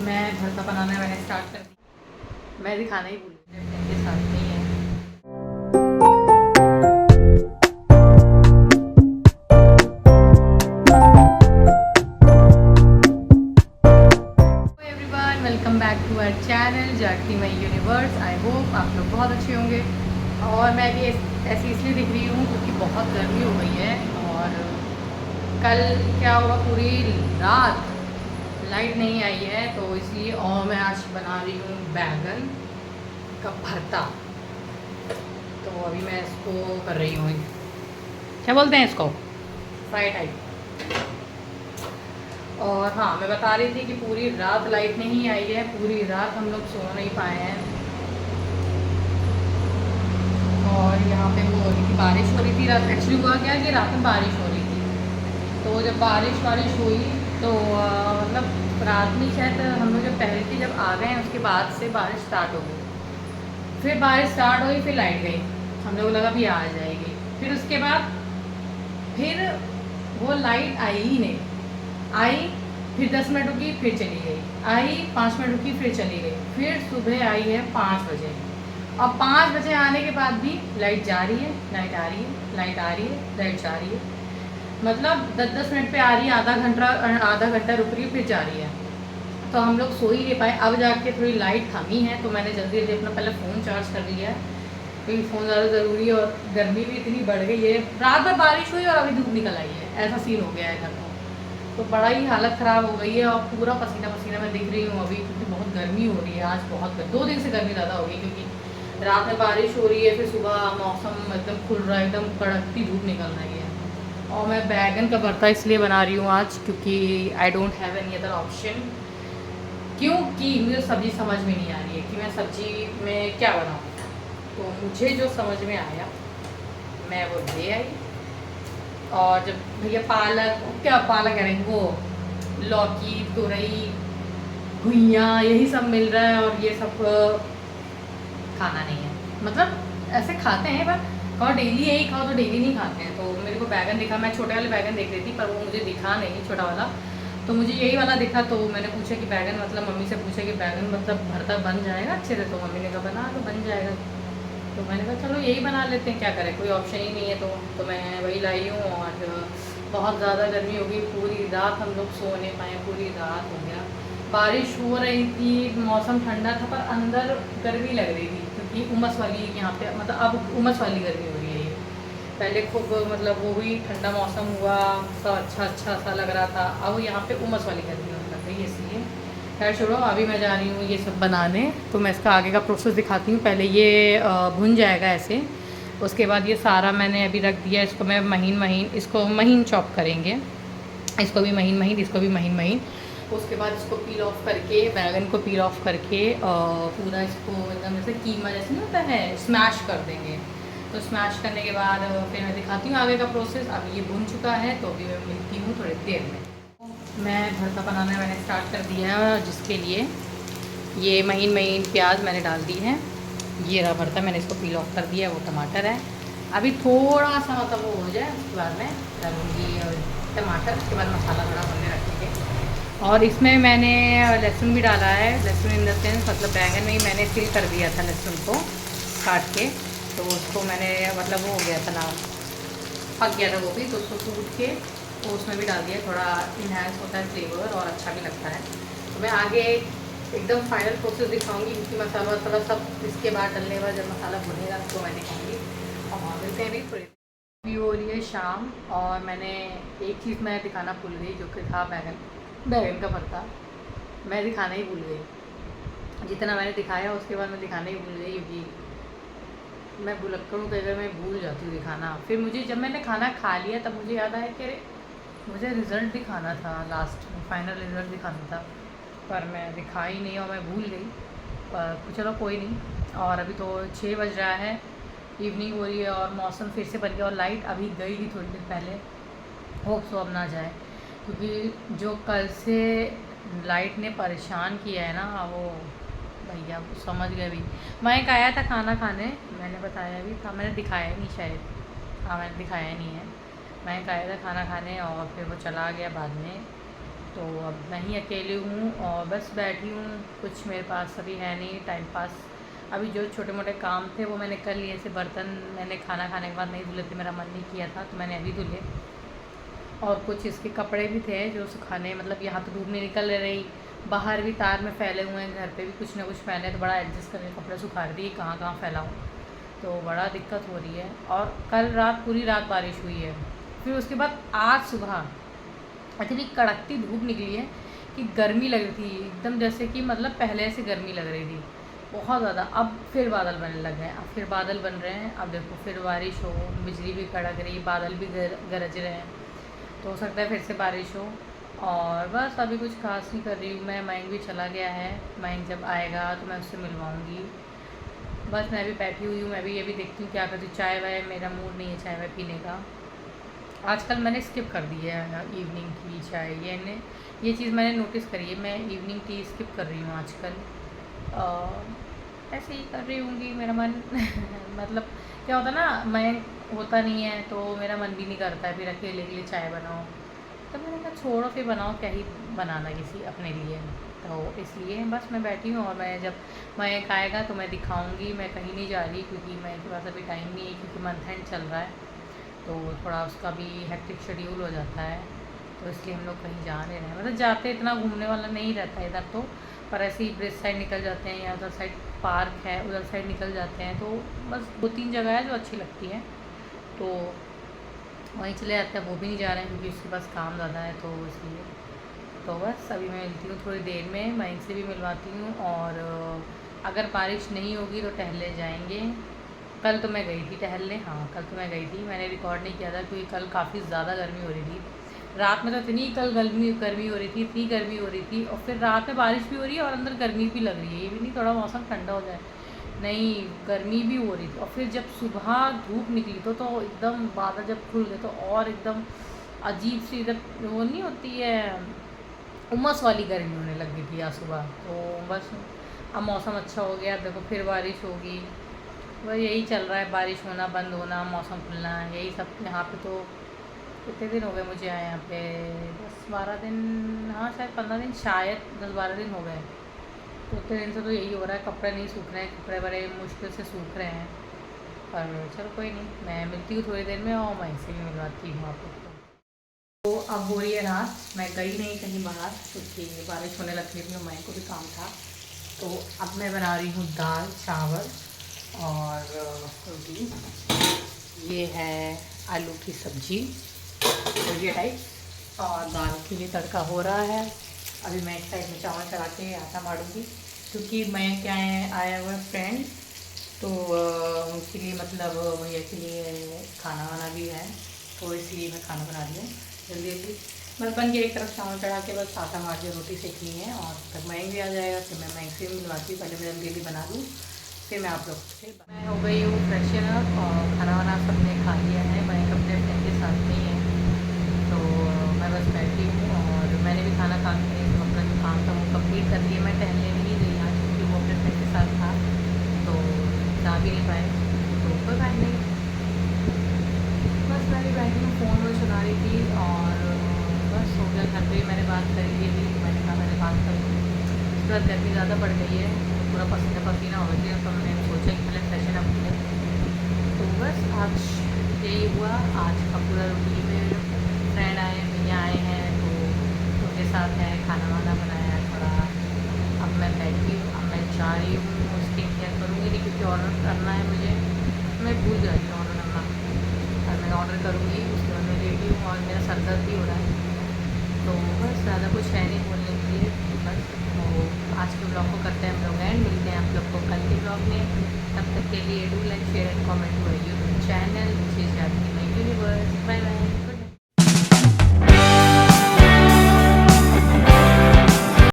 मैं भरता बनाना मैंने स्टार्ट कर दिया। मैं दिखाना ही भूल गई, इनके साथ नहीं है। Everyone, welcome back to our channel जागती मई यूनिवर्स। आई होप आप लोग बहुत अच्छे होंगे। और मैं भी ऐसी इसलिए दिख रही हूँ क्योंकि बहुत गर्मी हो गई है। और कल क्या हुआ, पूरी रात लाइट नहीं आई है, तो इसलिए और मैं आज बना रही हूँ बैगन का भरता। तो अभी मैं इसको कर रही हूँ, क्या बोलते हैं इसको, फ्राई टाइप। और हाँ, मैं बता रही थी कि पूरी रात लाइट नहीं आई है, पूरी रात हम लोग सो नहीं पाए हैं। और यहाँ पे वो हो रही थी, बारिश हो रही थी रात। एक्चुअली हुआ क्या कि रात में बारिश हो रही थी, तो जब बारिश हुई तो मतलब रात में शायद हम लोग जब पहले की जब आ गए हैं उसके बाद से बारिश स्टार्ट हो गई। फिर बारिश स्टार्ट हुई, फिर लाइट गई। हम लोग लगा भी आ जाएगी। फिर उसके बाद फिर वो लाइट आई ही नहीं। आई, फिर 10 मिनट रुकी, फिर चली गई। आई, 5 मिनट रुकी, फिर चली गई। फिर सुबह आई है 5 बजे। और 5 बजे आने के बाद भी लाइट जा रही है, लाइट आ रही है, लाइट आ रही है, लाइट जा रही है। मतलब 10-10 मिनट पे आ रही है, आधा घंटा रुक रही है, फिर जा रही है। तो हम लोग सो ही नहीं पाए। अब जाके थोड़ी लाइट थमी है, तो मैंने जल्दी जल्दी अपना पहले फ़ोन चार्ज कर लिया है, क्योंकि फ़ोन ज़्यादा ज़रूरी है। और गर्मी भी इतनी बढ़ गई है, रात भर बारिश हुई और अभी धूप निकल आई है, ऐसा सीन हो गया है घर में। तो बड़ा ही हालत ख़राब हो गई है और पूरा पसीना पसीना मैं दिख रही हूँ अभी, क्योंकि बहुत गर्मी हो रही है। आज बहुत 2 दिन से गर्मी ज़्यादा हो गई, क्योंकि रात में बारिश हो रही है, फिर सुबह मौसम एकदम खुल रहा है, एकदम कड़कती धूप निकल रही है। और मैं बैगन का भरता इसलिए बना रही हूँ आज, क्योंकि I don't have any other option. क्योंकि मुझे सब्ज़ी समझ में नहीं आ रही है कि मैं सब्ज़ी में क्या बनाऊँ। तो मुझे जो समझ में आया मैं वो ले आई। और जब भैया पालक, क्या पालक कह रहे हैं, वो लौकी, तुरई, घुइयाँ, यही सब मिल रहा है। और ये सब खाना नहीं है, मतलब ऐसे खाते हैं पर कहो डेली यही खाओ तो डेली नहीं खाते हैं। तो मेरे को बैगन दिखा, मैं छोटे वाले बैगन देख रही थी, पर वो मुझे दिखा नहीं छोटा वाला, तो मुझे यही वाला दिखा। तो मैंने पूछा कि बैगन, मतलब मम्मी से पूछा कि बैगन मतलब भरता बन जाएगा अच्छे से। तो मम्मी ने कहा बना तो बन जाएगा। तो मैंने कहा चलो यही बना लेते हैं, क्या करें, कोई ऑप्शन ही नहीं है। तो मैं वही लाई हूँ। और बहुत ज़्यादा गर्मी हो गई, पूरी रात हम लोग सो नहीं पाए, पूरी रात हो गया। बारिश हो रही थी, मौसम ठंडा था, पर अंदर गर्मी लग रही थी, क्योंकि उमस वाली यहाँ पे, मतलब अब उमस वाली गर्मी हो रही है ये। पहले खूब मतलब वो हुई, ठंडा मौसम हुआ, सब अच्छा सा लग रहा था। अब यहाँ पे उमस वाली गर्मी होने लग गई, इसलिए खैर छोड़ो। अभी मैं जा रही हूँ ये सब बनाने, तो मैं इसका आगे का प्रोसेस दिखाती हूँ। पहले ये भुन जाएगा ऐसे, उसके बाद ये सारा मैंने अभी रख दिया। इसको मैं इसको महीन चॉप करेंगे, इसको भी महीन महीन, इसको भी महीन महीन। उसके बाद इसको पील ऑफ करके, बैगन को पील ऑफ करके पूरा इसको एकदम जैसे कीमा जैसे नहीं होता है, स्मैश कर देंगे। तो स्मैश करने के बाद फिर मैं दिखाती हूँ आगे का प्रोसेस। अब ये भुन चुका है, तो अभी मैं मिलती हूँ थोड़ी देर में। मैं भरता बनाना मैंने स्टार्ट कर दिया है, जिसके लिए ये महीन महीन प्याज मैंने डाल दी है। ये रहा भरता, मैंने इसको पील ऑफ कर दिया। वो टमाटर है, अभी थोड़ा सा मतलब वो हो जाए उसके बाद में डालूँगी टमाटर। उसके बाद मसाला थोड़ा बनने रखेंगे। और इसमें मैंने लहसुन भी डाला है, लहसुन इन द सेंस मतलब बैगन में ही मैंने सिल कर दिया था लहसुन को काट के। तो उसको मैंने मतलब वो हो गया था ना, पक गया था वो भी, तो उसको कूट के तो उसमें भी डाल दिया। थोड़ा इन्हांस होता है फ्लेवर और अच्छा भी लगता है। तो मैं आगे एकदम फाइनल प्रोसेस दिखाऊंगी, क्योंकि मसाला वसाला सब इसके बाद डलने के बाद जब मसाला भुनेगा तो मैं दिखाऊंगी। और वहाँ मिलते हैं भी थोड़ी। अभी हो रही है शाम, और मैंने एक चीज़ मैं दिखाना भूल गई, जो कि था बैगन का भरता। मैं दिखाना ही भूल गई, जितना मैंने दिखाया उसके बाद मैं दिखाना ही भूल गई, क्योंकि मैं भुलक्कड़ हूँ, तो अगर मैं भूल जाती हूँ दिखाना। फिर मुझे जब मैंने खाना खा लिया तब मुझे याद आया कि अरे मुझे रिज़ल्ट दिखाना था, लास्ट फाइनल रिज़ल्ट दिखाना था, पर मैं दिखा ही नहीं और मैं भूल गई। पर चलो कोई नहीं। और अभी तो 6 बज रहा है, इवनिंग हो रही है, और मौसम फिर से बन गया। और लाइट अभी गई थी थोड़ी देर पहले, होप सो अब ना जाए, क्योंकि जो कल से लाइट ने परेशान किया है ना, वो भैया समझ गए भी। मयंक आया था खाना खाने, मैंने बताया भी था, मैंने दिखाया नहीं शायद, हाँ मैंने दिखाया नहीं है। मयंक आया था खाना खाने और फिर वो चला गया बाद में। तो अब मैं ही अकेली हूँ और बस बैठी हूँ, कुछ मेरे पास अभी है नहीं टाइम पास। अभी जो छोटे मोटे काम थे वो मैंने कर लिए, जैसे बर्तन मैंने खाना खाने के बाद नहीं धुले थे, मेरा मन नहीं किया था तो मैंने अभी धुले। और कुछ इसके कपड़े भी थे जो सुखाने, मतलब यहाँ तो धूप नहीं निकल रही, बाहर भी तार में फैले हुए हैं, घर पे भी कुछ ना कुछ फैले, तो बड़ा एडजस्ट करके कपड़े सुखा रही थी, कहाँ कहाँ फैलाऊँ, तो बड़ा दिक्कत हो रही है। और कल रात पूरी रात बारिश हुई है, फिर उसके बाद आज सुबह इतनी कड़कती धूप निकली है कि गर्मी लग रही थी एकदम, जैसे कि मतलब पहले से गर्मी लग रही थी बहुत ज़्यादा। अब फिर बादल बनने लग गए, अब फिर बादल बन रहे हैं, अब देखो फिर बारिश हो, बिजली भी कड़क रही, बादल भी गरज रहे हैं, तो हो सकता है फिर से बारिश हो। और बस अभी कुछ खास नहीं कर रही हूँ मैं, मयंक भी चला गया है, मयंक जब आएगा तो मैं उससे मिलवाऊँगी। बस मैं भी बैठी हुई हूँ, मैं भी ये भी देखती हूँ क्या करती हूँ, चाय वाय मेरा मूड नहीं है चाय वाय पीने का। आजकल मैंने स्किप कर दी है इवनिंग की चाय, ये चीज़ मैंने नोटिस करी है, मैं इवनिंग टी स्किप कर रही हूँ आजकल। ऐसे ही कर रही होंगी, मेरा मन मतलब क्या होता है ना, मैं होता नहीं है तो मेरा मन भी नहीं करता है फिर अकेले के लिए चाय बनाओ, तो मैंने कहा छोड़ो फिर बनाओ, क्या ही बनाना किसी अपने लिए। तो इसलिए बस मैं बैठी हूँ, और मैं जब मैं आएगा तो मैं दिखाऊंगी। मैं कहीं नहीं जा रही क्योंकि मैं के पास अभी टाइम नहीं है, क्योंकि मंथ एंड चल रहा है तो थोड़ा उसका भी हेक्टिक शेड्यूल हो जाता है, तो इसलिए हम लोग कहीं जा नहीं रहे हैं। मतलब जाते इतना घूमने वाला नहीं रहता है इधर तो, पर ऐसे ही ब्रिज साइड निकल जाते हैं या उधर साइड पार्क है उधर साइड निकल जाते हैं, तो बस 2-3 जगह है जो अच्छी लगती है तो वहीं चले जाते हैं। वो भी नहीं जा रहे हैं क्योंकि उसके पास काम ज़्यादा है, तो इसलिए तो बस अभी मैं मिलती हूँ थोड़ी देर में, मैं इनसे भी मिलवाती हूँ। और अगर बारिश नहीं होगी तो टहलने जाएंगे। कल तो मैं गई थी टहलने, हाँ कल तो मैं गई थी, मैंने रिकॉर्ड नहीं किया था क्योंकि कल काफ़ी ज़्यादा गर्मी हो रही थी। रात में तो इतनी कल गर्मी गर्मी हो रही थी, इतनी गर्मी हो रही थी, और फिर रात में बारिश भी हो रही है और अंदर गर्मी भी लग रही है, ये भी नहीं थोड़ा मौसम ठंडा हो जाए, नहीं गर्मी भी हो रही थी। और फिर जब सुबह धूप निकली तो एकदम बादल जब खुल गए तो और एकदम अजीब सी इधर वो नहीं होती है, उमस वाली गर्मी होने लग गई थी आज सुबह। तो बस अब मौसम अच्छा हो गया, देखो फिर बारिश होगी, वह यही चल रहा है, बारिश होना बंद होना मौसम खुलना, यही सब यहाँ पे। तो कितने दिन हो गए मुझे आए यहाँ पे, 10-12 दिन, हाँ शायद 15 दिन, शायद 10-12 दिन हो गए। तो उतने दिन से तो यही हो रहा है, कपड़े नहीं सूख रहे हैं, कपड़े बड़े मुश्किल से सूख रहे हैं। पर चलो कोई नहीं, मैं मिलती हूँ थोड़ी देर में और मैं इसे भी मिलवाती हूँ आप लोग को। तो अब हो रही है रात, मैं गई नहीं कहीं बाहर क्योंकि बारिश होने लग गई थी और मैं को भी काम था। तो अब मैं बना रही हूँ दाल चावल और रोटी, ये है आलू की सब्जी और ये टाइप, और दाल के लिए तड़का हो रहा है। अभी मैं एक साइड में चावल चढ़ा के आटा मारूंगी, क्योंकि मैं क्या है आया हुआ फ्रेंड, तो उनके लिए मतलब भैया के लिए खाना वाना भी है, तो इसलिए मैं खाना बना रही हूँ जल्दी जल्दी। बस बन के एक तरफ चावल चढ़ा के बस आटा मार के रोटी सेकनी है, और तक मैंग भी आ जाएगा, फिर मैं मैंग से भी मिलवाती हूँ। पहले मैं जल्दी जल्दी बना लूँ, फिर मैं आप लोग से। मैं हो गई हूँ फ्रेशन अप और खाना वाना सबने खा लिया है, मैं अपने फ्रेंड के साथ में ही है, तो मैं बस बैठी हूँ। और मैंने भी खाना खा के तो अपना जो काम था वो कंप्लीट कर लिया। मैं टहलने नहीं गई आज क्योंकि वो अपने फ्रेंड के साथ था, तो जा भी नहीं पाए, तो कोई बात नहीं। बस मैं भी बैठी हूँ, फ़ोन वो चला रही थी, और बस हो गया। घर पे मैंने बात करी थी अभी, मैंने कहा मैंने बात कर लूँ। उसके बाद गर्मी ज़्यादा बढ़ गई है, पूरा पसीना पसीना हो गया, तो मैंने सोचा कि पहले फ्रेशन अप किया। तो बस आज यही हुआ, आज का पूरा रूटीन में। फ्रेंड आए भैया आए हैं तो उनके साथ है, खाना वाना बनाया है थोड़ा। अब मैं बैठी हूँ, अब मैं जा रही हूँ उसकी केयर करूँगी नहीं, क्योंकि ऑर्डर करना है मुझे, मैं भूल जा रही हूँ ऑर्डर करना, और मैं ऑर्डर करूँगी उसके बाद मैं रेडी हूँ, और मेरा सर दर्द भी हो रहा है। तो बस ज़्यादा कुछ है नहीं बोलने के लिए, बस तो आज के ब्लॉग को करते हैं हम लोग एंड, मिलते हैं आप लोग को कल के ब्लॉग में। तब तक के लिए do like share and comment to YouTube channel.